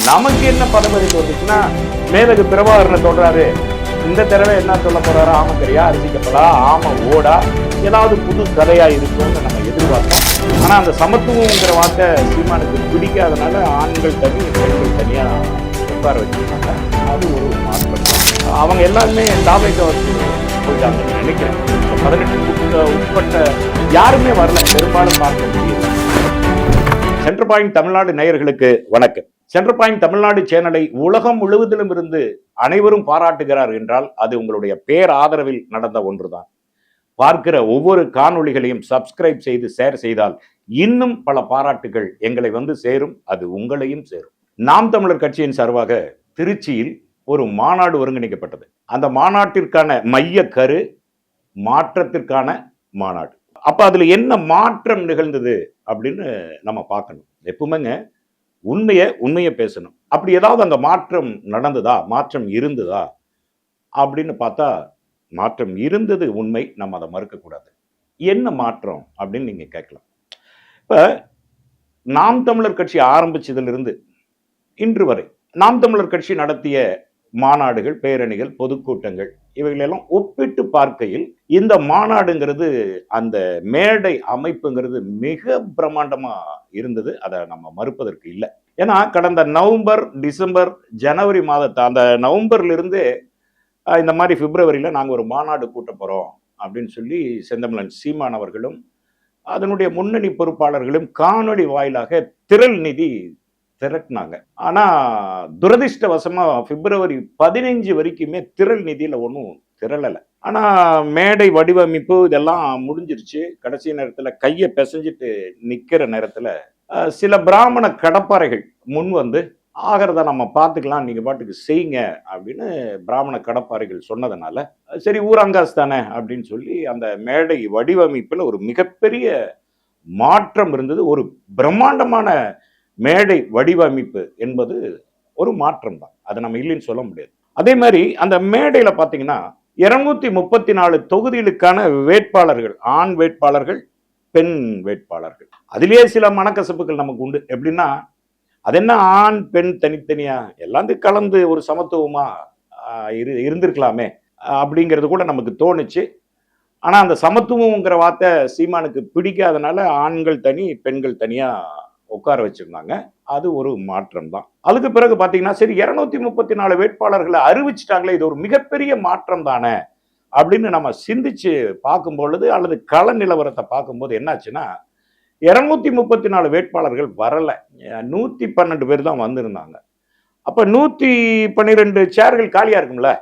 நமக்கு என்ன பதவி வந்துச்சுன்னா மேலகு பிரபாகரனை சொல்றாரு, இந்த தடவை என்ன சொல்ல போறாரு, ஆமக்கரியா அரிசிக்கப்படா ஆம ஓடா ஏதாவது புது கதையா இருக்கும்னு நம்ம எதிர்பார்த்தோம். ஆனா அந்த சமத்துவங்கிற வார்த்தை சீமானுக்கு பிடிக்காதனால ஆண்கள் தனி பெண்கள் தனியா உட்கார வச்சிருக்காங்க. அது ஒரு மாற்றம். அவங்க எல்லாருமே தாவேக்க வச்சு போயிட்டாங்கன்னு நினைக்கிறேன். 18 உட்பட்ட யாருமே வரல, பெரும்பாலும் பார்க்க முடியல. சென்டர் பாயிண்ட் தமிழ்நாடு நேயர்களுக்கு வணக்கம். சென்டர் பாயிண்ட் தமிழ்நாடு சேனலை உலகம் முழுவதிலும் இருந்து அனைவரும் பாராட்டுகிறார் என்றால் அது உங்களுடைய பேர் ஆதரவில் நடந்த ஒன்றுதான். பார்க்கிற ஒவ்வொரு காணொளிகளையும் சப்ஸ்கிரைப் செய்து ஷேர் செய்தால் இன்னும் பல பாராட்டுகள் எங்களை வந்து சேரும், அது உங்களையும் சேரும். நாம் தமிழர் கட்சியின் சார்பாக திருச்சியில் ஒரு மாநாடு ஒருங்கிணைக்கப்பட்டது. அந்த மாநாட்டிற்கான மைய கரு மாற்றத்திற்கான மாநாடு. அப்ப அதுல என்ன மாற்றம் நிகழ்ந்தது அப்படின்னு நம்ம பார்க்கணும். எப்பவுமேங்க உண்மையை பேசணும். அப்படி ஏதாவது அங்க மாற்றம் நடந்ததா, மாற்றம் இருந்ததா அப்படின்னு பார்த்தா மாற்றம் இருந்தது உண்மை. நம்ம அதை மறுக்க கூடாது. என்ன மாற்றம் அப்படின்னு நீங்க கேட்கலாம். இப்ப நாம் தமிழர் கட்சி ஆரம்பிச்சதிலிருந்து இன்று வரை நாம் தமிழர் கட்சி நடத்திய மாநாடுகள், பேரணிகள், பொதுக்கூட்டங்கள் இவைகளெல்லாம் ஒப்பிட்டு பார்க்கையில் இந்த மாநாடுங்கிறது, அந்த மேடை அமைப்புங்கிறது மிக பிரம்மாண்டமா இருந்தது. அதை நம்ம மறுப்பதற்கு இல்லை. ஏன்னா கடந்த நவம்பர், டிசம்பர், ஜனவரி மாதத்தை, அந்த நவம்பர்ல இருந்து இந்த மாதிரி பிப்ரவரியில நாங்கள் ஒரு மாநாடு கூட்ட போறோம் அப்படின்னு சொல்லி செந்தமிழன் சீமான் அவர்களும் அதனுடைய முன்னணி பொறுப்பாளர்களும் காணொளி வாயிலாக திரள் நிதி திரட்டினாங்க. ஆனா துரதிருஷ்டவசமா பிப்ரவரி 15 வரைக்குமே திரள் நிதியில ஒன்றும் திரளல. ஆனா மேடை வடிவமைப்பு இதெல்லாம் முடிஞ்சிருச்சு. கடைசி நேரத்துல கையை பிசைஞ்சிட்டு நிக்கிற நேரத்துல சில பிராமண கடப்பாறைகள் முன் வந்து ஆகிறத நம்ம பார்த்துக்கலாம், நீங்க பாட்டுக்கு செய்யுங்க அப்படின்னு பிராமண கடப்பாறைகள் சொன்னதுனால சரி ஊரங்காஸ் தானே அப்படின்னு சொல்லி அந்த மேடை வடிவமைப்புல ஒரு மிகப்பெரிய மாற்றம் இருந்தது. ஒரு பிரம்மாண்டமான மேடை வடிவமைப்பு என்பது ஒரு மாற்றம் தான். அதை நம்ம இல்லைன்னு சொல்ல முடியாது. அதே மாதிரி அந்த மேடையில பாத்தீங்கன்னா 234 தொகுதிகளுக்கான வேட்பாளர்கள், ஆண் வேட்பாளர்கள், பெண் வேட்பாளர்கள். அதிலேயே சில மனக்கசப்புகள் நமக்கு உண்டு. எப்படின்னா, அது என்ன ஆண் பெண் தனித்தனியா எல்லாத்தையும் கலந்து ஒரு சமத்துவமா இருந்திருக்கலாமே அப்படிங்கிறது கூட நமக்கு தோணுச்சு. ஆனா அந்த சமத்துவங்கிற வார்த்தை சீமானுக்கு பிடிக்காதனால ஆண்கள் தனி பெண்கள் தனியா உட்கார வச்சிருந்தாங்க. அது ஒரு மாற்றம் தான். அதுக்கு பிறகு பாத்தீங்கன்னா சரி 234 வேட்பாளர்களை அறிவிச்சிட்டாங்களே, இது ஒரு மிகப்பெரிய மாற்றம் தானே அப்படின்னு நம்ம சிந்திச்சு பார்க்கும் பொழுது அல்லது கள நிலவரத்தை பார்க்கும்போது என்னாச்சுன்னா 234 வேட்பாளர்கள் வரல. 112 பேர் தான் வந்திருந்தாங்க. அப்ப 112 சேர்கள் காலியா இருக்கும்ல.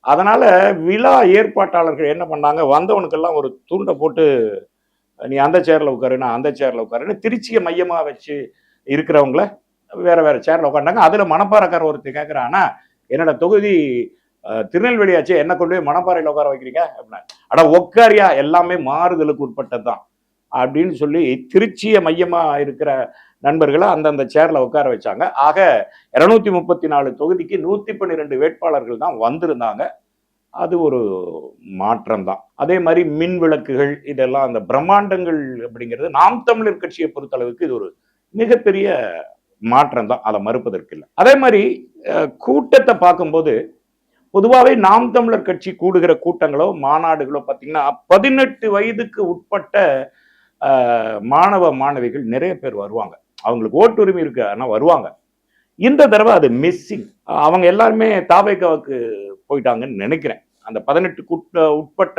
அதனால விழா ஏற்பாட்டாளர்கள் என்ன பண்ணாங்க, வந்தவனுக்கெல்லாம் ஒரு துண்டை போட்டு நீ அந்த சேர்ல உட்காரு, நான் அந்த சேர்ல உட்காருன்னு திருச்சியை மையமா வச்சு இருக்கிறவங்கள வேற வேற சேர்ல உட்காண்டாங்க. அதுல மணப்பாறைக்கார ஒருத்தர் கேட்கிறான்னா, என்னோட தொகுதி திருநெல்வேலியாச்சு, என்ன கொண்டு போய் மணப்பாறையில உட்கார வைக்கிறீங்க அப்படின்னா, அட உட்காரியா, எல்லாமே மாறுதலுக்கு உட்பட்டதுதான் அப்படின்னு சொல்லி திருச்சியை மையமா இருக்கிற நண்பர்களை அந்தந்த சேர்ல உட்கார வச்சாங்க. ஆக 234 தொகுதிக்கு 112 வேட்பாளர்கள் தான் வந்திருந்தாங்க. அது ஒரு மாற்றம் தான். அதே மாதிரி மின் விளக்குகள், இதெல்லாம் அந்த பிரம்மாண்டங்கள் அப்படிங்கிறது நாம் தமிழர் கட்சியை பொறுத்த அளவுக்கு இது ஒரு மிகப்பெரிய மாற்றம் தான். அதை மறுப்பதற்கு இல்லை. அதே மாதிரி கூட்டத்தை பார்க்கும்போது பொதுவாகவே நாம் தமிழர் கட்சி கூடுகிற கூட்டங்களோ மாநாடுகளோ பார்த்தீங்கன்னா 18 வயதுக்கு உட்பட்ட மாணவ மாணவிகள் நிறைய பேர் வருவாங்க. அவங்களுக்கு ஓட்டுரிமை இருக்கு, ஆனா வருவாங்க. இந்த தடவை அது மிஸ்ஸிங். அவங்க எல்லாருமே தாவேக்காவுக்கு போயிட்டாங்கன்னு நினைக்கிறேன். அந்த 18 உட்பட்ட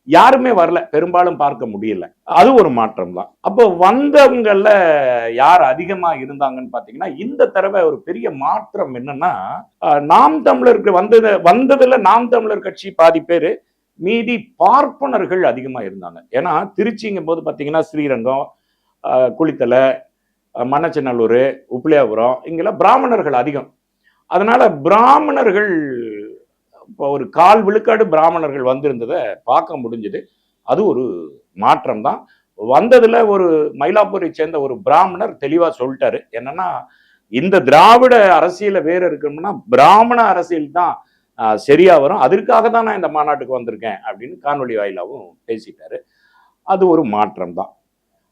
யாருமே வரல, பெரும்பாலும் பார்க்க முடியல. அது ஒரு மாற்றம் தான். அப்போ வந்தவங்கள்ல யார் அதிகமா இருந்தாங்கன்னு பாத்தீங்கன்னா இந்த தடவை ஒரு பெரிய மாற்றம் என்னன்னா, நாம் தமிழருக்கு வந்ததுல நாம் தமிழர் கட்சி பாதி பேரு, மீதி பார்ப்பனர்கள் அதிகமா இருந்தாங்க. ஏன்னா திருச்சிங்கும் போது பாத்தீங்கன்னா ஸ்ரீரங்கம், குளித்தலை, மண்ணச்சநல்லூர், உப்பிலியாபுரம் இங்கெல்லாம் பிராமணர்கள் அதிகம். அதனால பிராமணர்கள் இப்போ ஒரு 1/4 விழுக்காடு பிராமணர்கள் வந்திருந்ததை பார்க்க முடிஞ்சது. அது ஒரு மாற்றம் தான். வந்ததுல ஒரு மயிலாப்பூரை சேர்ந்த ஒரு பிராமணர் தெளிவா சொல்லிட்டாரு. என்னன்னா, இந்த திராவிட அரசியல வேற இருக்கணும்னா பிராமண அரசியல் தான் சரியா வரும், அதற்காக தான் நான் இந்த மாநாட்டுக்கு வந்திருக்கேன் அப்படின்னு காணொலி வாயிலாவும் பேசிட்டாரு. அது ஒரு மாற்றம் தான்.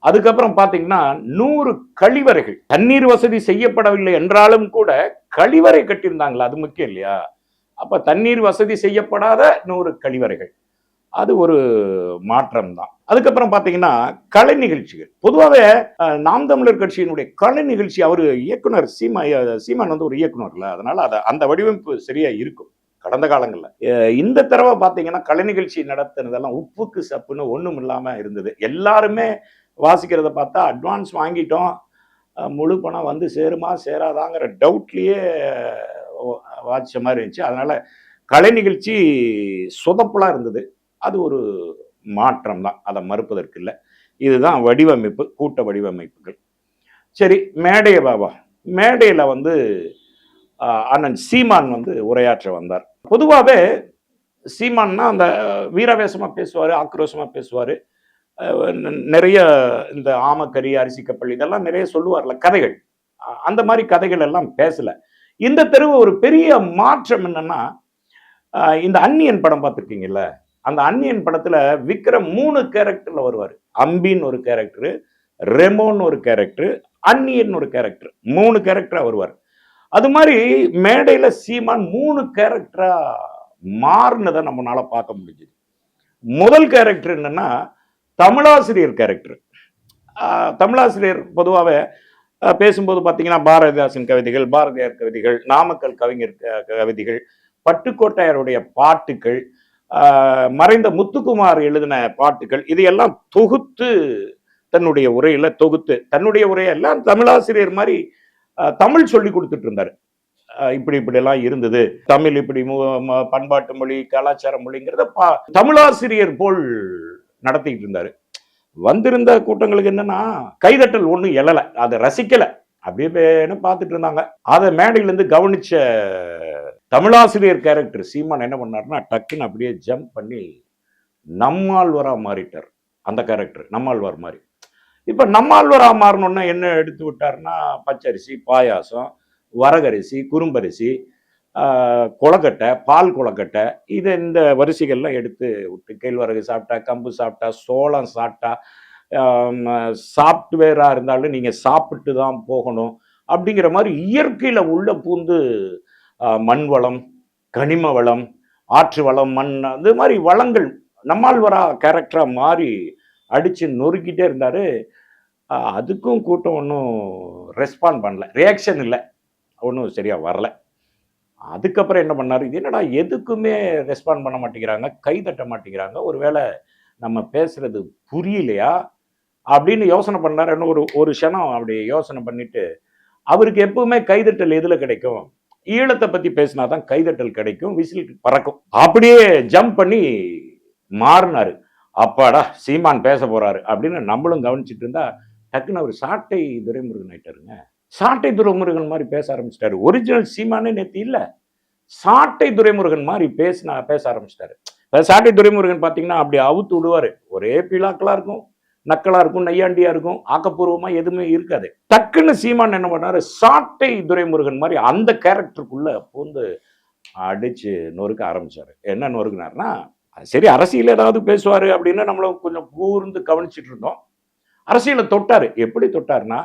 அதுக்கப்புறம் பாத்தீங்கன்னா 100 கழிவறைகள், தண்ணீர் வசதி செய்யப்படவில்லை என்றாலும் கூட கழிவறை கட்டியிருந்தாங்களா, அது முக்கியம் இல்லையா? அப்ப தண்ணீர் வசதி செய்யப்படாத 100 கழிவறைகள், அது ஒரு மாற்றம் தான். அதுக்கப்புறம் பாத்தீங்கன்னா கலை நிகழ்ச்சிகள். பொதுவாகவே நாம் தமிழர் கட்சியினுடைய கலை நிகழ்ச்சி, அவரு இயக்குனர் சீமான் வந்து ஒரு இயக்குனர்ல, அதனால அந்த வடிவமைப்பு சரியா இருக்கும் கடந்த காலங்கள்ல. இந்த தடவை பாத்தீங்கன்னா கலை நிகழ்ச்சி நடத்துனதெல்லாம் உப்புக்கு சப்புன்னு ஒண்ணும் இல்லாம இருந்தது. எல்லாருமே வாசிக்கிறத பார்த்தா அட்வான்ஸ் வாங்கிட்டோம், முழு பணம் வந்து சேருமா சேராதாங்கிற டவுட்லயே வாசிச்ச மாதிரி இருந்துச்சு. அதனால கலை நிகழ்ச்சி சொதப்பலா இருந்தது. அது ஒரு மாற்றம் தான், அதை மறுப்பதற்கு இல்லை. இதுதான் வடிவமைப்பு, கூட்ட வடிவமைப்புகள். சரி, மேடைய பாபா, மேடையில வந்து அண்ணன் சீமான் வந்து உரையாற்ற வந்தார். பொதுவாகவே சீமான்னா அந்த வீராவேசமா பேசுவாரு, ஆக்ரோஷமா பேசுவாரு, நிறைய இந்த ஆமக்கறி அரிசி கப்பல் இதெல்லாம் நிறைய சொல்லுவார்ல கதைகள். அந்த மாதிரி கதைகள் எல்லாம் பேசல. இந்த தெருவு ஒரு பெரிய மாற்றம் என்னன்னா, இந்த அந்நியன் படம் பார்த்துருக்கீங்கல்ல, அந்த அந்நியன் படத்துல விக்ரம் 3 கேரக்டர்ல வருவாரு. அம்பின்னு ஒரு கேரக்டர், ரெமோன்னு ஒரு கேரக்டர், அந்நியன் ஒரு கேரக்டர், 3 கேரக்டரா வருவார். அது மாதிரி மேடையில சீமான் 3 கேரக்டரா மாறினதை நம்மளால பார்க்க முடிஞ்சது. முதல் கேரக்டர் என்னன்னா தமிழாசிரியர் கேரக்டர். தமிழாசிரியர் பொதுவாகவே பேசும்போது பார்த்தீங்கன்னா பாரதிதாசன் கவிதைகள், பாரதியார் கவிதைகள், நாமக்கல் கவிஞர் கவிதைகள், பட்டுக்கோட்டையருடைய பாட்டுகள், மறைந்த முத்துக்குமார் எழுதின பாட்டுகள், இதையெல்லாம் தொகுத்து தன்னுடைய உரையில தொகுத்து, தன்னுடைய உரையெல்லாம் தமிழாசிரியர் மாதிரி தமிழ் சொல்லி கொடுத்துட்டு இருந்தாரு. இப்படி எல்லாம் இருந்தது, தமிழ் இப்படி பண்பாட்டு மொழி, கலாச்சார மொழிங்கிறத தமிழாசிரியர் போல் நடத்திட்டு இருந்தாரு. வந்திருந்த கூட்டங்களுக்கு என்னன்னா கைதட்டல் ஒண்ணும் எழல, அதை ரசிக்கல, அப்படியே பார்த்துட்டு இருந்தாங்க. அதை மேடையில இருந்து கவனிச்ச தமிழாசிரியர் கேரக்டர் சீமான் என்ன பண்ணாருன்னா டக்குன்னு அப்படியே ஜம்ப் பண்ணி நம்மாழ்வாரா மாறிட்டார். அந்த கேரக்டர் நம்மாழ்வார் மாதிரி. இப்ப நம்மாழ்வாரா மாறணும்னா என்ன எடுத்து விட்டாருன்னா பச்சரிசி, பாயாசம், வரகரிசி, குறும்பரிசி, கொலக்கட்டை, பால் கொலக்கட்டை, இதை இந்த வரிசைகள்லாம் எடுத்து விட்டு கேழ்வரகு சாப்பிட்டா, கம்பு சாப்பிட்டா, சோளம் சாப்பிட்டா, சாப்ட்வேரா இருந்தாலும் நீங்க சாப்பிட்டு தான் போகணும் அப்படிங்கிற மாதிரி இயற்கையில உள்ள பூந்து மண் வளம், கனிம வளம், ஆற்று வளம், மண், அது மாதிரி வளங்கள் நம்மாழ்வாரா கேரக்டரா மாறி அடிச்சு நொறுக்கிட்டே இருந்தாரு. அதுக்கும் கூட்டம் ஒன்றும் ரெஸ்பாண்ட் பண்ணல, ரியாக்ஷன் இல்லை, ஒன்றும் சரியா வரல. அதுக்கப்புறம் என்ன பண்ணாரு, இது என்னடா எதுக்குமே ரெஸ்பாண்ட் பண்ண மாட்டேங்கிறாங்க, கை தட்ட மாட்டேங்கிறாங்க, ஒருவேளை நம்ம பேசுறது புரியலையா அப்படின்னு யோசனை பண்ணாரு. ஒரு க்ஷணம் அப்படி யோசனை பண்ணிட்டு, அவருக்கு எப்பவுமே கைதட்டல் எதுல கிடைக்கும், ஈழத்தை பத்தி பேசினாதான் கைதட்டல் கிடைக்கும், விசில் பறக்கும். அப்படியே ஜம்ப் பண்ணி மாறினாரு. அப்பாடா சீமான் பேச போறாரு அப்படின்னு நம்மளும் கவனிச்சுட்டு இருந்தா டக்குன்னு அவர் சாட்டை துரைமுருகன் ஆயிட்டாருங்க. சாட்டை துரைமுருகன் மாதிரி பேச ஆரம்பிச்சிட்டாரு. ஒரிஜினல் சீமானே நேத்து இல்ல, சாட்டை துரைமுருகன் மாதிரி பேச ஆரம்பிச்சிட்டாரு. சாட்டை துரைமுருகன் பாத்தீங்கன்னா அப்படி அவுத்து விடுவாரு, ஒரே பிளாக்களா இருக்கும், நக்கலா இருக்கும், நையாண்டியா இருக்கும், ஆக்கப்பூர்வமா எதுவுமே இருக்காது. டக்குன்னு சீமான் என்ன பண்ணாரு, சாட்டை துரைமுருகன் மாதிரி அந்த கேரக்டருக்குள்ள பூந்து அடிச்சு நொறுக்க ஆரம்பிச்சாரு. என்ன நொறுக்குனாருன்னா, சரி அரசியல் ஏதாவது பேசுவாரு அப்படின்னு நம்மளும் கொஞ்சம் கூர்ந்து கவனிச்சுட்டு இருந்தோம். அரசியலை தொட்டாரு. எப்படி தொட்டாருன்னா,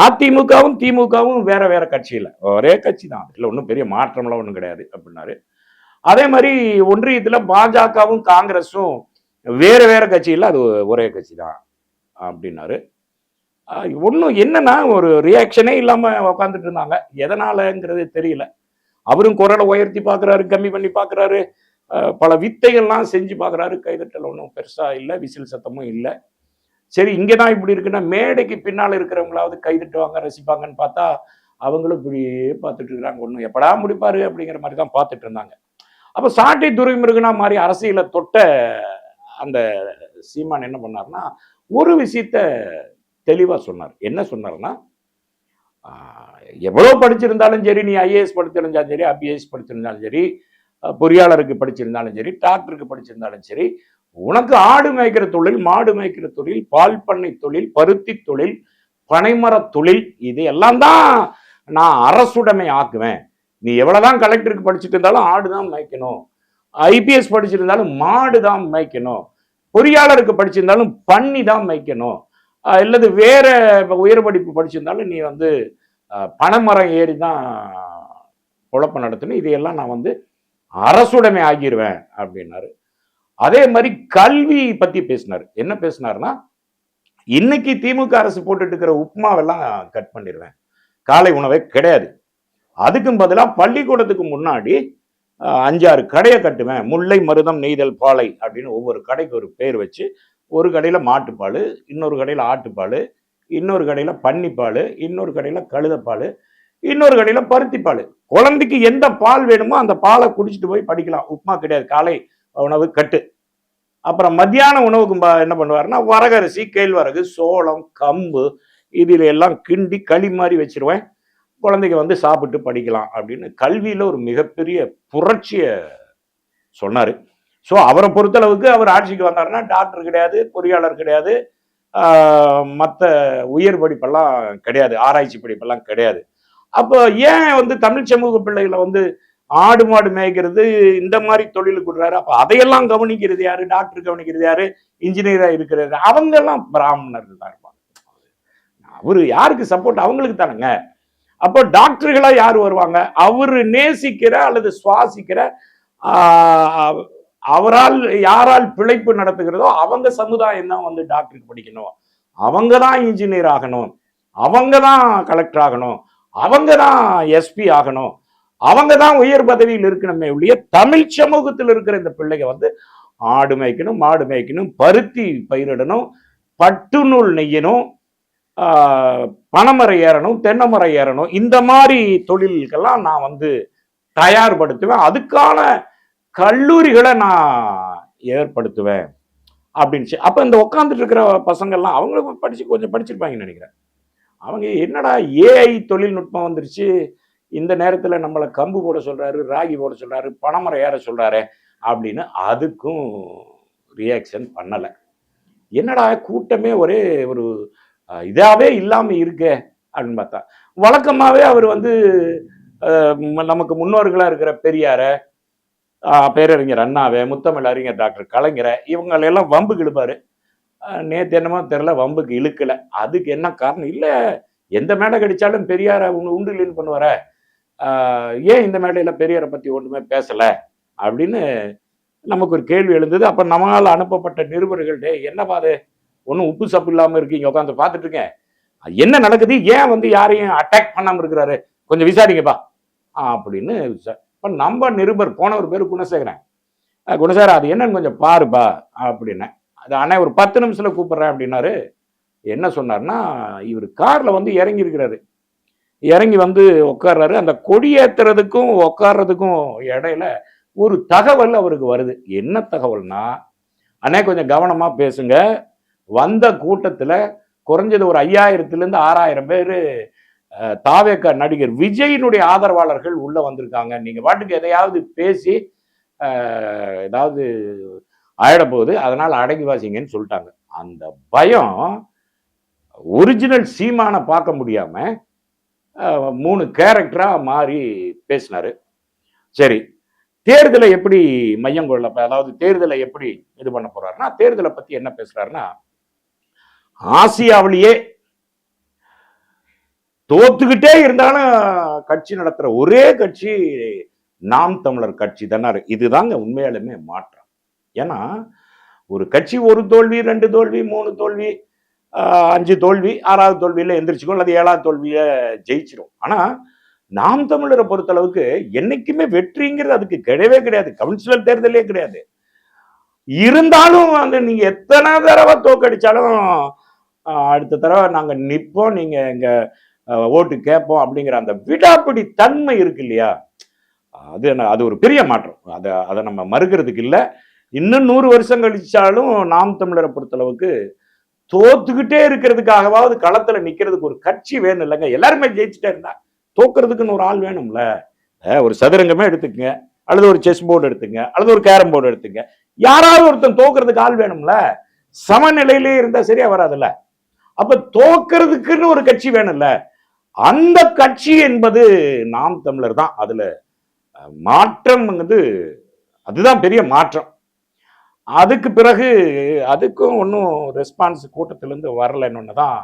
அதிமுகவும் திமுகவும் வேற வேற கட்சியில, ஒரே கட்சி தான், இல்ல ஒன்றும் பெரிய மாற்றம்லாம் ஒன்றும் கிடையாது அப்படின்னாரு. அதே மாதிரி ஒன்றியத்துல பாஜகவும் காங்கிரஸும் வேற வேற கட்சியில, அது ஒரே கட்சி தான் அப்படின்னாரு. ஒன்றும் என்னன்னா ஒரு ரியாக்ஷனே இல்லாம உட்காந்துட்டு இருந்தாங்க. எதனாலங்கிறது தெரியல. அவரும் குரலை உயர்த்தி பார்க்குறாரு, கம்மி பண்ணி பார்க்குறாரு, பல வித்தைகள்லாம் செஞ்சு பார்க்குறாரு. கைதட்டல் ஒன்றும் பெருசா இல்லை, விசில் சத்தமும் இல்லை. சரி இங்கதான் இப்படி இருக்குன்னா மேடைக்கு பின்னால் இருக்கிறவங்களாவது கைதட்டுவாங்க, ரசிப்பாங்கன்னு பார்த்தா அவங்களும் இப்படியே பார்த்துட்டு இருக்கிறாங்க. ஒன்றும் எப்படா முடிப்பாரு அப்படிங்கிற மாதிரி தான் பார்த்துட்டு இருந்தாங்க. அப்போ சாட்டை துரைமுருகனா மாதிரி அரசியலை தொட்ட அந்த சீமான் என்ன பண்ணார்னா ஒரு விஷயத்த தெளிவா சொன்னார். என்ன சொன்னார்னா, எவ்வளவு படிச்சிருந்தாலும் சரி, நீ ஐஏஎஸ் படிச்சிருந்தாலும் சரி, ஐபிஎஸ் படிச்சிருந்தாலும் சரி, பொறியாளருக்கு படிச்சிருந்தாலும் சரி, டாக்டருக்கு படிச்சிருந்தாலும் சரி, உனக்கு ஆடு மேய்க்கிற தொழில், மாடு மேய்க்கிற தொழில், பால் பண்ணை தொழில், பருத்தி தொழில், பனைமர தொழில், இது எல்லாம் தான் நான் அரசுடைமை ஆக்குவேன். நீ எவ்வளவுதான் கலெக்டருக்கு படிச்சுட்டு இருந்தாலும் ஆடுதான் மேய்க்கணும், ஐபிஎஸ் படிச்சிருந்தாலும் மாடு தான் மேய்க்கணும், பொறியாளருக்கு படிச்சிருந்தாலும் பண்ணி தான் மேய்க்கணும், இல்லது வேற உயர் படிப்பு படிச்சிருந்தாலும் நீ வந்து பனைமரம் ஏறி தான் குழப்பம் நடத்தணும், இதையெல்லாம் நான் வந்து அரசுடைமை ஆகிருவேன் அப்படின்னாரு. அதே மாதிரி கல்வி பத்தி பேசினார். என்ன பேசினாருன்னா, இன்னைக்கு திமுக அரசு போட்டுட்டு இருக்கிற உப்புமாவெல்லாம் கட் பண்ணிடுவேன், காலை உணவே கிடையாது, அதுக்கும் பதிலாக பள்ளிக்கூடத்துக்கு முன்னாடி 5-6 கடையை கட்டுவேன், முல்லை மருதம் நெய்தல் பாலை அப்படின்னு ஒவ்வொரு கடைக்கு ஒரு பேர் வச்சு, ஒரு கடையில் மாட்டுப்பால், இன்னொரு கடையில் ஆட்டுப்பால், இன்னொரு கடையில் பன்னிப்பால், இன்னொரு கடையில் கழுதப்பால், இன்னொரு கடையில் பருத்திப்பால். குழந்தைக்கு எந்த பால் வேணுமோ அந்த பாலை குடிச்சிட்டு போய் படிக்கலாம். உப்புமா கிடையாது, காலை உணவு கட்டு. அப்புறம் மத்தியான உணவுக்கு என்ன பண்ணுவாருன்னா, வரகரிசி, கேழ்வரகு, சோளம், கம்பு இதில் எல்லாம் கிண்டி களி மாதிரி வச்சிருவேன், குழந்தைங்க வந்து சாப்பிட்டு படிக்கலாம் அப்படின்னு கல்வியில் ஒரு மிகப்பெரிய புரட்சியை சொன்னார். ஸோ அவரை பொறுத்தளவுக்கு அவர் ஆட்சிக்கு வந்தாருன்னா டாக்டர் கிடையாது, பொறியாளர் கிடையாது, மற்ற உயர் படிப்பெல்லாம் கிடையாது, ஆராய்ச்சி படிப்பெல்லாம் கிடையாது. அப்போ ஏன் வந்து தமிழ் சமூக பிள்ளைகளை வந்து ஆடு மாடு மேய்க்கிறது இந்த மாதிரி தொழிலுக்கு விடுறாரு? அப்ப அதையெல்லாம் கவனிக்கிறது யாரு? டாக்டர் கவனிக்கிறது யாரு? இன்ஜினியரா இருக்கிறது அவங்க எல்லாம் பிராமணர்கள் தான் இருப்பாங்க. அவரு யாருக்கு சப்போர்ட்? அவங்களுக்கு தானுங்க. அப்போ டாக்டர்களா யார் வருவாங்க? அவரு நேசிக்கிற அல்லது சுவாசிக்கிற அவரால் யாரால் பிழைப்பு நடத்துகிறதோ அவங்க சமுதாயம் தான் வந்து டாக்டருக்கு படிக்கணும், அவங்க தான் இன்ஜினியர் ஆகணும், அவங்க தான் கலெக்டர் ஆகணும், அவங்க தான் எஸ்பி ஆகணும், அவங்க தான் உயர் பதவியில் இருக்கணுமே ஒழிய தமிழ் சமூகத்தில் இருக்கிற இந்த பிள்ளைங்க வந்து ஆடு மேய்க்கணும், மாடு மேய்க்கணும், பருத்தி பயிரிடணும், பட்டு நூல் நெய்யணும், பனைமரம் ஏறணும், தென்னை மரம் ஏறணும், இந்த மாதிரி தொழில்கள்லாம் நான் வந்து தயார்படுத்துவேன், அதுக்கான கல்லூரிகளை நான் ஏற்படுத்துவேன் அப்படின்னு. அப்ப இந்த உட்காந்துட்டு இருக்கிற பசங்கள்லாம் அவங்களும் கொஞ்சம் படிச்சிருப்பாங்கன்னு நினைக்கிறேன். அவங்க என்னடா ஏஐ தொழில்நுட்பம் வந்துருச்சு, இந்த நேரத்தில் நம்மளை கம்பு போட சொல்றாரு, ராகி போட சொல்றாரு, பனைமரம் ஏற சொல்றாரு அப்படின்னு அதுக்கும் ரியாக்ஷன் பண்ணலை. என்னடா கூட்டமே ஒரே ஒரு இதாவே இல்லாம இருக்கே அப்படின்னு பார்த்தா, வழக்கமாவே அவர் வந்து நமக்கு முன்னோர்களா இருக்கிற பெரியார, பேரறிஞர் அண்ணாவை, முத்தமிழ் அறிஞர் டாக்டர் கலைஞரை இவங்களெல்லாம் வம்புக்கு இழுப்பாரு. நேற்று என்னமோ தெரியல, வம்புக்கு இழுக்கல. அதுக்கு என்ன காரணம்? இல்லை, எந்த மேடை கடிச்சாலும் பெரியார உண்டு இல்லைன்னு பண்ணுவார, ஏன் இந்த மேடையில பெரியாரை பத்தி ஒன்றுமே பேசல அப்படின்னு நமக்கு ஒரு கேள்வி எழுந்தது. அப்ப நம்மளால் அனுப்பப்பட்ட நிருபர்கள்டே, என்னப்பா அது ஒன்றும் உப்பு சப்பு இல்லாம இருக்கீங்க, உட்காந்து பார்த்துட்டு இருக்கேன், என்ன நடக்குது, ஏன் வந்து யாரையும் அட்டாக் பண்ணாம இருக்கிறாரு, கொஞ்சம் விசாரிங்கப்பா அப்படின்னு. இப்ப நம்ம நிருபர் போனவர் பேரு குணசேகரன், குணசேகரன் அது என்னன்னு கொஞ்சம் பாருப்பா அப்படின்னேன். அது அண்ணா ஒரு 10 நிமிஷத்துல கூப்பிடுறேன் அப்படின்னாரு. என்ன சொன்னார்னா, இவர் கார்ல வந்து இறங்கி இருக்கிறாரு, இறங்கி வந்து உட்கார்றாரு. அந்த கொடியேற்றுறதுக்கும் உட்கார்றதுக்கும் இடையில ஒரு தகவல் அவருக்கு வருது. என்ன தகவல்னா, அண்ணே கொஞ்சம் கவனமா பேசுங்க, வந்த கூட்டத்துல குறைஞ்சது ஒரு 5000-லேருந்து 6000 பேரு தாவேக நடிகர் விஜயினுடைய ஆதரவாளர்கள் உள்ள வந்திருக்காங்க, நீங்க பாட்டுக்கு எதையாவது பேசி ஏதாவது ஆயிட போகுது, அதனால அடங்கி வாசிங்கன்னு சொல்லிட்டாங்க. அந்த பயம் ஒரிஜினல் சீமான பார்க்க முடியாம 3 கேரக்டரா மாறி பேசினாரு. சரி, தேர்தலை எப்படி மையம் கொள்ள, அதாவது தேர்தலை எப்படி இது பண்ண போறாருன்னா, தேர்தலை பத்தி என்ன பேசுறாருன்னா, ஆசியாவிலேயே தோத்துக்கிட்டே இருந்தாலும் கட்சி நடத்துற ஒரே கட்சி நாம் தமிழர் கட்சி தானே. இதுதாங்க உண்மையாலுமே மாற்றம். ஏன்னா ஒரு கட்சி 1 தோல்வி 2 தோல்வி 3 தோல்வி 5 தோல்வி 6வது தோல்வியில எந்திரிச்சுக்கும், அல்லது 7வது தோல்வியில ஜெயிச்சிடும். ஆனா நாம் தமிழரை பொறுத்தளவுக்கு என்னைக்குமே வெற்றிங்கிறது அதுக்கு கிடையவே கிடையாது, கவுன்சிலர் தேர்தலே கிடையாது. இருந்தாலும் வந்து நீங்க எத்தனை தடவை தோக்கடிச்சாலும் அடுத்த தடவை நாங்க நிற்போம், நீங்க எங்க ஓட்டு கேட்போம் அப்படிங்கிற அந்த விடாப்பிடி தன்மை இருக்கு இல்லையா, அது ஒரு பெரிய மாற்றம். அதை நம்ம மறுக்கிறதுக்கு இல்லை. இன்னும் 100 வருஷம் கழிச்சாலும் நாம் தமிழரை பொறுத்தளவுக்கு தோத்துக்கிட்டே இருக்கிறதுக்காகவாவது களத்துல நிக்கிறதுக்கு ஒரு கட்சி வேணும் இல்லைங்க. எல்லாருமே ஜெயிச்சுட்டே இருந்தா தோக்குறதுக்குன்னு ஒரு ஆள் வேணும்ல. ஒரு சதுரங்கமே எடுத்துக்கங்க, அல்லது ஒரு செஸ் போர்டு எடுத்துங்க, அல்லது ஒரு கேரம் போர்டு எடுத்துங்க, யாராவது ஒருத்தன் தோக்குறதுக்கு ஆள் வேணும்ல. சமநிலையிலே இருந்தா சரியா வராதுல்ல. அப்ப தோக்குறதுக்குன்னு ஒரு கட்சி வேணும்ல. அந்த கட்சி என்பது நாம் தமிழர் தான். அதுல மாற்றம் வந்து அதுதான் பெரிய மாற்றம். அதுக்கு பிறகு அதுக்கும் ஒன்றும் ரெஸ்பான்ஸ் கூட்டத்திலிருந்து வரலன்னு தான்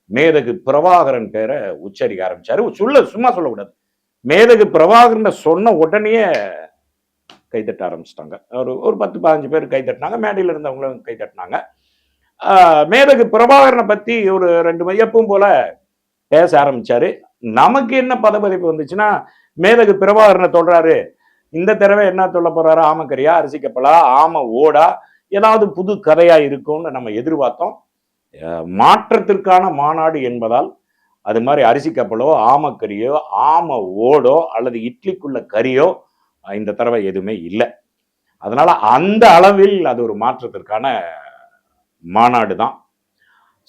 மேதகு பிரபாகரன் பேரை உச்சரிக்க ஆரம்பிச்சாரு. சும்மா சொல்லக்கூடாது. மேதகு பிரபாகரன் சொன்ன உடனே கைத்தட்ட ஆரம்பிச்சிட்டாங்க. ஒரு 10-15 பேர் கைத்தட்டினாங்க. மேடையில் இருந்தவங்களும் கைத்தட்டினாங்க. மேதகு பிரபாகரனை பத்தி ஒரு 2 எப்பவும் போல பேச ஆரம்பிச்சாரு. நமக்கு என்ன பதபதிப்பு வந்துச்சுன்னா, மேதகு பிரபாகரனை சொல்றாரு, இந்த தடவை என்ன சொல்ல போறாரு, ஆமக்கரியா, அரிசி கப்பலா, ஆம ஓடா, ஏதாவது புது கதையா இருக்கும்னு நம்ம எதிர்பார்த்தோம். மாற்றத்திற்கான மாநாடு என்பதால் அது மாதிரி அரிசி கப்பலோ, ஆமக்கரியோ, ஆம ஓடோ அல்லது இட்லிக்குள்ள கறியோ இந்த தடவை எதுவுமே இல்லை. அதனால அந்த அளவில் அது ஒரு மாற்றத்திற்கான மாநாடு தான்.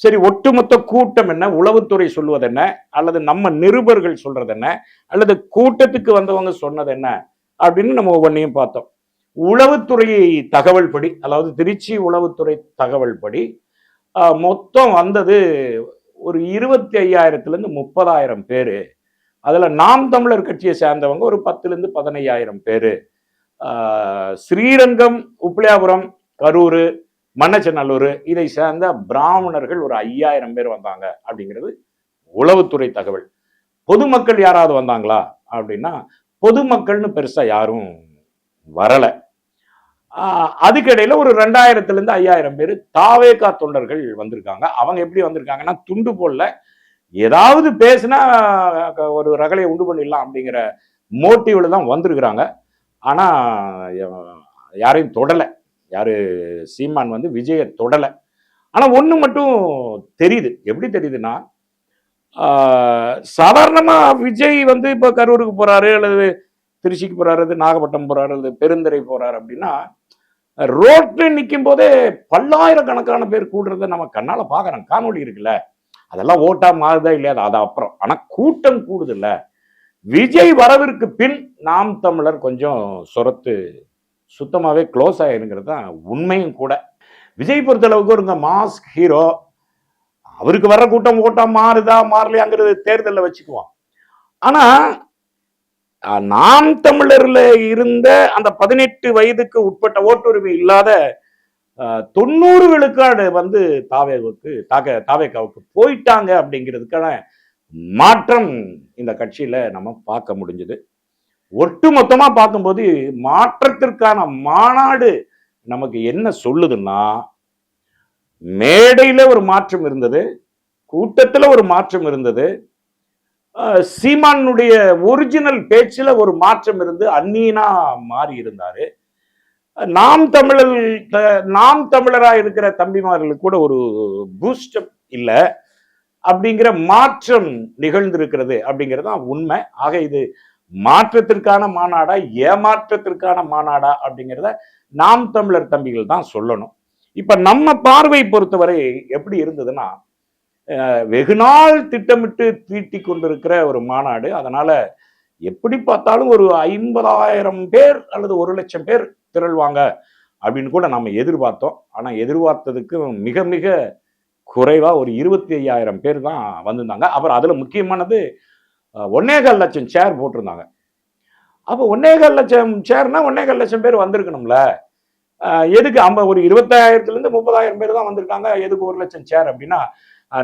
சரி, ஒட்டுமொத்த கூட்டம் என்ன, உளவுத்துறை சொல்வது என்ன, அல்லது நம்ம நிருபர்கள் சொல்றது என்ன, அல்லது கூட்டத்துக்கு வந்தவங்க சொன்னது என்ன அப்படின்னு நம்ம ஒவ்வொன்றையும் பார்த்தோம். உளவுத்துறை தகவல் படி, அதாவது திருச்சி உளவுத்துறை தகவல் படி மொத்தம் வந்தது ஒரு 25,000 30,000 பேரு. அதுல நாம் தமிழர் கட்சியை சேர்ந்தவங்க ஒரு 10 15,000 பேரு. ஸ்ரீரங்கம், உப்பிலியாபுரம், கரூர், மண்ணச்சநல்லூர் இதை சேர்ந்த பிராமணர்கள் ஒரு 5,000 பேர் வந்தாங்க அப்படிங்கிறது உளவுத்துறை தகவல். பொதுமக்கள் யாராவது வந்தாங்களா அப்படின்னா பொதுமக்கள்னு பெருசா யாரும் வரல. அதுக்கிடையில ஒரு 2,000 5,000 பேர் தாவேகா தொண்டர்கள் வந்திருக்காங்க. அவங்க எப்படி வந்திருக்காங்கன்னா, துண்டு போடல, ஏதாவது பேசினா ஒரு ரகலையை உண்டு பண்ணிடலாம் அப்படிங்கிற மோட்டிவ்ல தான் வந்திருக்கிறாங்க. ஆனா யாரையும் தொடலை. யாரு சீமான் விஜயை தொடலை. ஆனா ஒண்ணு மட்டும் தெரியுது. எப்படி தெரியுதுன்னா, சாதாரணமா விஜய் இப்ப கரூருக்கு போறாரு, அல்லது திருச்சிக்கு போறாரு, நாகப்பட்டினம் போறாரு, அல்லது பெருந்துறை போறாரு அப்படின்னா, ரோட்ல நிற்கும் போதே பல்லாயிரக்கணக்கான பேர் கூடுறத நம்ம கண்ணால பாக்குறோம். காணொலி இருக்குல்ல, அதெல்லாம் ஓட்டா மாறுதா இல்லையா அது அப்புறம். ஆனா கூட்டம் கூடுது இல்ல. விஜய் வரவிற்கு பின் நாம் தமிழர் கொஞ்சம் சொரத்து சுத்தமாவே க்ளோஸ் ஆயிருங்கிறது தான் உண்மையும் கூட. விஜய் பொறுத்தளவுக்கு ஒரு மாஸ் ஹீரோ. அவருக்கு வர்ற கூட்டம் ஓட்டா மாறுதா மாறலையாங்கிறது தேர்தலில் வச்சுக்குவான். ஆனா நாம் தமிழர்ல இருந்த அந்த 18 வயதுக்கு உட்பட்ட ஓட்டுரிமை இல்லாத 90 விழுக்காடு தாவேகாவுக்கு போயிட்டாங்க அப்படிங்கிறதுக்கான மாற்றம் இந்த கட்சியில நம்ம பார்க்க முடிஞ்சது. ஒட்டு மொத்தமா பார்க்கும்போது மாற்றத்திற்கான மாநாடு நமக்கு என்ன சொல்லுதுன்னா, மேடையில ஒரு மாற்றம் இருந்தது, கூட்டத்துல ஒரு மாற்றம் இருந்தது, சீமானுடைய ஒரிஜினல் பேச்சுல ஒரு மாற்றம் இருந்து அந்நியனா மாறி இருந்தாரு. நாம் தமிழரா இருக்கிற தம்பிமார்களுக்கு கூட ஒரு பூஸ்டப் இல்ல அப்படிங்கிற மாற்றம் நிகழ்ந்திருக்கிறது அப்படிங்கிறது தான் உண்மை. ஆக இது மாற்றத்திற்கான மாநாடா ஏமாற்றத்திற்கான மாநாடா அப்படிங்கிறத நாம் தமிழர் தம்பிகள் தான் சொல்லணும். இப்ப நம்ம பார்வை பொறுத்தவரை எப்படி இருந்ததுன்னா, வெகு நாள் திட்டமிட்டு தீட்டி கொண்டிருக்கிற ஒரு மாநாடு. அதனால எப்படி பார்த்தாலும் ஒரு 50,000 பேர் அல்லது 1,00,000 பேர் திரள்வாங்க அப்படின்னு கூட நம்ம எதிர்பார்த்தோம். ஆனா எதிர்பார்த்ததுக்கு மிக மிக குறைவா ஒரு 25,000 பேர் தான் வந்திருந்தாங்க. அப்புறம் அதுல முக்கியமானது 1.25 லட்சம் சேர் போட்டிருந்தாங்க. அப்போ 1.25 லட்சம் சேர்னா 1.25 லட்சம் பேர் வந்திருக்கணும்ல. எதுக்கு ஒரு 20,000 30,000 பேர் தான் வந்திருக்காங்க, எதுக்கு 1 லட்சம் சேர் அப்படின்னா,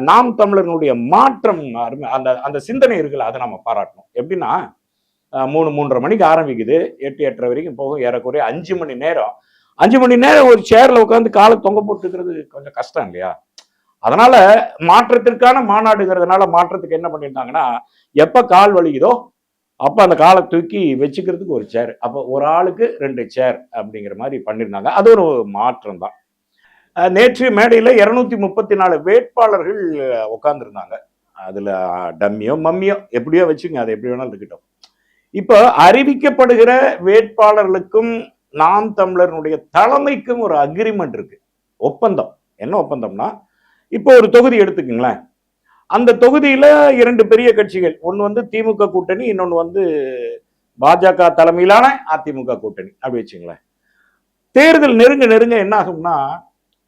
நாம் தமிழர்களுடைய மாற்றம் அந்த அந்த சிந்தனை இருக்குல்ல, அதை நம்ம பாராட்டணும். எப்படின்னா 3-3:30 மணிக்கு ஆரம்பிக்குது, 8-8:30 வரைக்கும் போகும், ஏறக்குறைய 5 மணி நேரம். 5 மணி நேரம் ஒரு சேர்ல உட்காந்து காலை தொங்க போட்டுக்கிறது கொஞ்சம் கஷ்டம் இல்லையா? அதனால மாற்றத்திற்கான மாநாடுங்கிறதுனால மாற்றத்துக்கு என்ன பண்ணியிருந்தாங்கன்னா, எப்ப கால் வலிக்குதோ அப்ப அந்த காலை தூக்கி வச்சுக்கிறதுக்கு ஒரு சேர், அப்போ ஒரு ஆளுக்கு 2 சேர் அப்படிங்கிற மாதிரி பண்ணியிருந்தாங்க. அது ஒரு மாற்றம் தான். நேற்று மேடையில் 234 வேட்பாளர்கள் உட்கார்ந்துருந்தாங்க. அதுல டம்மியோ மம்மியோ எப்படியோ வச்சுங்க, அது எப்படி வேணாலும் இருக்கட்டும். இப்போ அறிவிக்கப்படுகிற வேட்பாளர்களுக்கும் நாம் தமிழர்களுடைய தலைமைக்கும் ஒரு அக்ரிமெண்ட் இருக்கு, ஒப்பந்தம். என்ன ஒப்பந்தம்னா, இப்போ ஒரு தொகுதி எடுத்துக்கங்களேன். அந்த தொகுதியில 2 பெரிய கட்சிகள், ஒன்னு திமுக கூட்டணி, இன்னொன்னு பாஜக தலைமையிலான அதிமுக கூட்டணி அப்படி வச்சுங்களேன். தேர்தல் நெருங்க நெருங்க என்ன ஆகும்னா,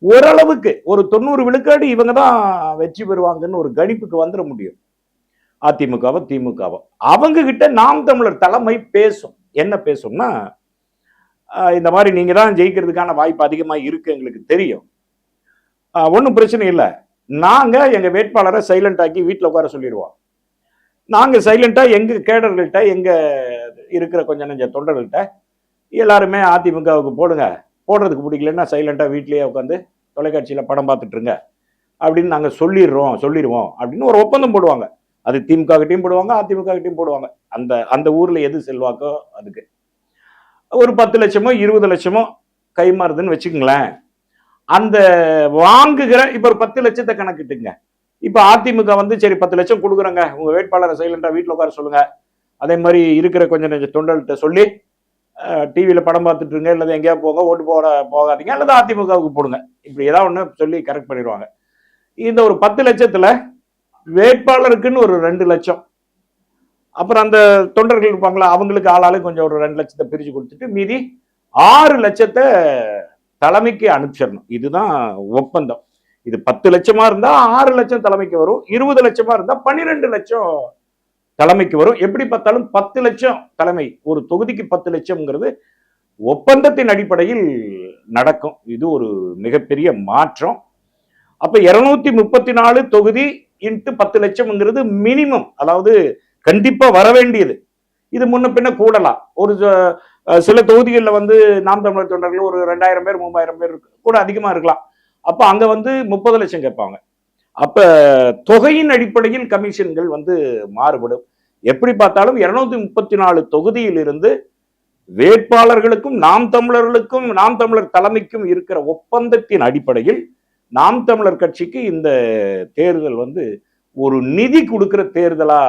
ஓரளவுக்கு ஒரு 90 விழுக்காடு இவங்க தான் வெற்றி பெறுவாங்கன்னு ஒரு கணிப்புக்கு வந்துட முடியும். அதிமுகவோ திமுகவோ அவங்க கிட்ட நாம் தமிழர் தலைமை பேசும். என்ன பேசும்னா, இந்த மாதிரி நீங்க தான் ஜெயிக்கிறதுக்கான வாய்ப்பு அதிகமா இருக்கு, எங்களுக்கு தெரியும், ஒன்றும் பிரச்சனை இல்லை, நாங்க எங்க வேட்பாளரை சைலண்ட் ஆக்கி வீட்டில் உட்கார சொல்லிடுவோம். நாங்க சைலண்டா எங்க கேடர்கள்ட்ட, எங்க இருக்கிற கொஞ்சம் நெஞ்ச தொண்டர்கள்ட்ட எல்லாருமே அதிமுகவுக்கு போடுங்க, போடுறதுக்கு பிடிக்கலன்னா சைலண்டா வீட்லயே உட்காந்து தொலைக்காட்சியில படம் பார்த்துட்டு இருங்க அப்படின்னு நாங்க சொல்லிடுவோம் அப்படின்னு ஒரு ஒப்பந்தம் போடுவாங்க. அது திமுக கிட்டையும் போடுவாங்க, அதிமுக கிட்டையும் போடுவாங்க. அந்த அந்த ஊர்ல எது செல்வாக்கோ அதுக்கு ஒரு 10 லட்சமோ 20 லட்சமோ கைமாறுதுன்னு வச்சுக்கங்களேன். அந்த வாங்குகிற இப்ப ஒரு 10 லட்சத்தை கணக்கிட்டுங்க. இப்ப அதிமுக வந்து சரி 10 லட்சம் கொடுக்குறங்க, உங்க வேட்பாளரை சைலண்டா வீட்டில் உட்கார சொல்லுங்க, அதே மாதிரி இருக்கிற கொஞ்சம் நெஞ்ச தொண்டர்கிட்ட சொல்லி டிவியில படம் பார்த்துட்டு இருங்க, இல்லது எங்கேயா போங்க, ஓட்டு போகாதீங்க, அல்லது அதிமுகவுக்கு போடுங்க, இப்படி ஏதாவது ஒண்ணு சொல்லி கரெக்ட் பண்ணிடுவாங்க. இந்த ஒரு 10 லட்சத்துல வேட்பாளருக்குன்னு ஒரு 2 லட்சம், அப்புறம் அந்த தொண்டர்கள் இருப்பாங்களா அவங்களுக்கு ஆளாளுக்கு கொஞ்சம் ஒரு 2 லட்சத்தை பிரிச்சு கொடுத்துட்டு மீதி 6 லட்சத்தை தலைமைக்கு அனுப்பிச்சிடணும். இதுதான் ஒப்பந்தம். இது 10 லட்சமா இருந்தா 6 லட்சம் தலைமைக்கு வரும், 20 லட்சமா இருந்தா 12 லட்சம் தலைமைக்கு வரும். எப்படி பார்த்தாலும் 10 லட்சம் தலைமை, ஒரு தொகுதிக்கு 10 லட்சம்ங்கிறது ஒப்பந்தத்தின் அடிப்படையில் நடக்கும். இது ஒரு மிகப்பெரிய மாற்றம். அப்ப 234 தொகுதி இன்ட்டு 10 லட்சம்ங்கிறது மினிமம், அதாவது கண்டிப்பா வர வேண்டியது. இது முன்ன பின்ன கூடலாம். ஒரு சில தொகுதிகளில் வந்து நாம் தமிழர் தொண்டர்கள் ஒரு 2000 பேர் 3000 பேர் கூட அதிகமா இருக்கலாம். அப்ப அங்க வந்து 30 லட்சம் கேட்பாங்க. அப்ப தொகையின் அடிப்படையில் கமிஷன்கள் வந்து மாறுபடும். எப்படி பார்த்தாலும் 234 தொகுதியில் இருந்து வேட்பாளர்களுக்கும் நாம் தமிழர்களுக்கும் நாம் தமிழர் தலைமைக்கும் இருக்கிற ஒப்பந்தத்தின் அடிப்படையில் நாம் தமிழர் கட்சிக்கு இந்த தேர்தல் வந்து ஒரு நிதி கொடுக்கிற தேர்தலா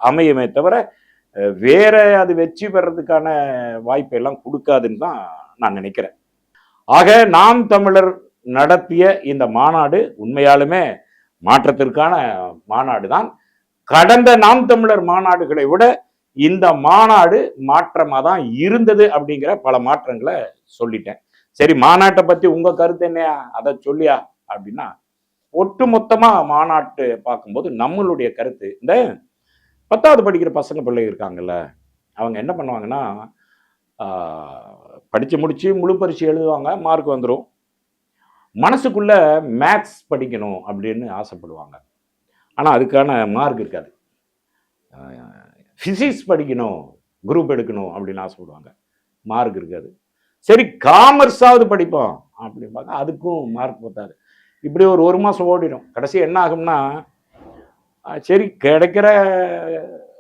அமையுமே தவிர வேற அது வெற்றி பெறதுக்கான வாய்ப்பை எல்லாம் கொடுக்காதுன்னு தான் நான் நினைக்கிறேன். ஆக நாம் தமிழர் நடத்திய இந்த மாநாடு உண்மையாலுமே மாற்றத்திற்கான மாநாடு தான். கடந்த நாம் தமிழர் மாநாடுகளை விட இந்த மாநாடு மாற்றமா தான் இருந்தது அப்படிங்கிற பல மாற்றங்களை சொல்லிட்டேன். சரி, மாநாட்டை பத்தி உங்க கருத்து என்னையா, அதை சொல்லியா அப்படின்னா, ஒட்டுமொத்தமா மாநாட்டு பார்க்கும்போது நம்மளுடைய கருத்து, இந்த 10வது படிக்கிற பசங்க பிள்ளைங்க இருக்காங்கல்ல, அவங்க என்ன பண்ணுவாங்கன்னா படிச்சு முடிச்சு முழு பரீட்சை எழுதுவாங்க, மார்க் வந்துடும். மனசுக்குள்ள மேத்ஸ் படிக்கணும் அப்படின்னு ஆசைப்படுவாங்க, ஆனால் அதுக்கான மார்க் இருக்காது. பிசிக்ஸ் படிக்கணும், குரூப் எடுக்கணும் அப்படின்னு ஆசைப்படுவாங்க, மார்க் இருக்காது. சரி காமர்ஸாவது படிப்போம் அப்படிம்பாங்க, அதுக்கும் மார்க் பத்தாது. இப்படி ஒரு மாதம் ஓடிடும். கடைசி என்ன ஆகும்னா, சரி கிடைக்கிற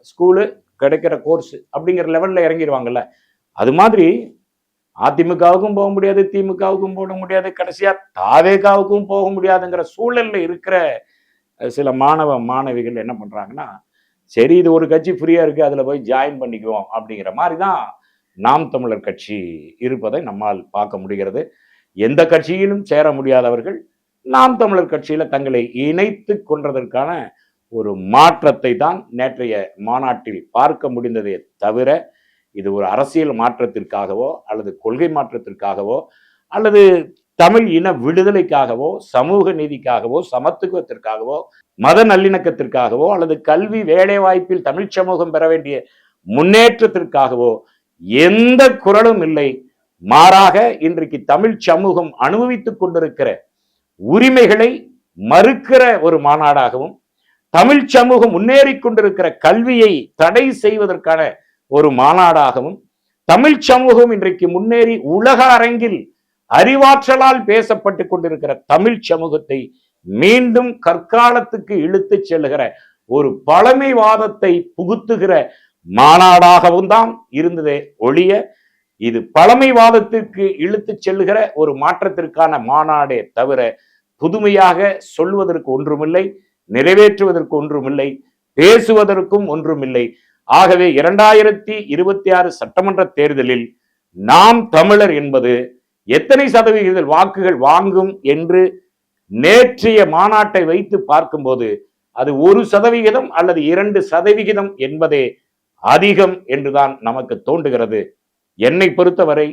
ஸ்கூலு கிடைக்கிற கோர்ஸ் அப்படிங்கிற லெவலில் இறங்கிடுவாங்கல்ல. அது மாதிரி அதிமுகவுக்கும் போக முடியாது, திமுகவுக்கும் போக முடியாது, கடைசியா தாவேகாவுக்கும் போக முடியாதுங்கிற சூழல்ல இருக்கிற சில மாணவிகள் என்ன பண்றாங்கன்னா, சரி இது ஒரு கட்சி ஃப்ரீயா இருக்கு, அதுல போய் ஜாயின் பண்ணிக்குவோம் அப்படிங்கிற மாதிரி தான் நாம் தமிழர் கட்சி இருப்பதை நம்மால் பார்க்க முடிகிறது. எந்த கட்சியிலும் சேர முடியாதவர்கள் நாம் தமிழர் கட்சியில தங்களை இணைத்து கொண்டதற்கான ஒரு மாற்றத்தை தான் நேற்றைய மாநாட்டில் பார்க்க முடிந்ததே தவிர, இது ஒரு அரசியல் மாற்றத்திற்காகவோ அல்லது கொள்கை மாற்றத்திற்காகவோ அல்லது தமிழ் இன விடுதலைக்காகவோ சமூக நீதிக்காகவோ சமத்துவத்திற்காகவோ மத நல்லிணக்கத்திற்காகவோ அல்லது கல்வி வேலை வாய்ப்பில் தமிழ் சமூகம் பெற வேண்டிய முன்னேற்றத்திற்காகவோ எந்த குரலும் இல்லை. மாறாக இன்றைக்கு தமிழ் சமூகம் அனுபவித்துக் கொண்டிருக்கிற உரிமைகளை மறுக்கிற ஒரு மாநாடாகவும், தமிழ் சமூகம் முன்னேறி கொண்டிருக்கிற கல்வியை தடை செய்வதற்கான ஒரு மாநாடாகவும், தமிழ் சமூகம் இன்றைக்கு முன்னேறி உலக அரங்கில் அறிவாற்றலால் பேசப்பட்டு கொண்டிருக்கிற தமிழ் சமூகத்தை மீண்டும் கற்காலத்துக்கு இழுத்து செல்லுகிற ஒரு பழமைவாதத்தை புகுத்துகிற மாநாடாகவும் தான் இருந்ததே ஒழிய, இது பழமைவாதத்திற்கு இழுத்து செல்லுகிற ஒரு மாற்றத்திற்கான மாநாடே தவிர புதுமையாக சொல்வதற்கு ஒன்றுமில்லை, நிறைவேற்றுவதற்கு ஒன்றுமில்லை, பேசுவதற்கும் ஒன்றுமில்லை. ஆகவே 2026 சட்டமன்ற தேர்தலில் நாம் தமிழர் என்பது எத்தனை சதவிகித வாக்குகள் வாங்கும் என்று நேற்றைய மாநாட்டை வைத்து பார்க்கும்போது அது 1% அல்லது 2% என்பதே அதிகம் என்றுதான் நமக்கு தோன்றுகிறது. என்னை பொறுத்தவரை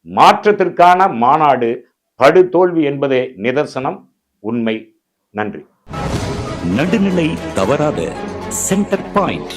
மாற்றத்திற்கான மாநாடு படுதோல்வி என்பதே நிதர்சனம், உண்மை. நன்றி. நடுநிலை தவறாத சென்டர் பாயிண்ட்.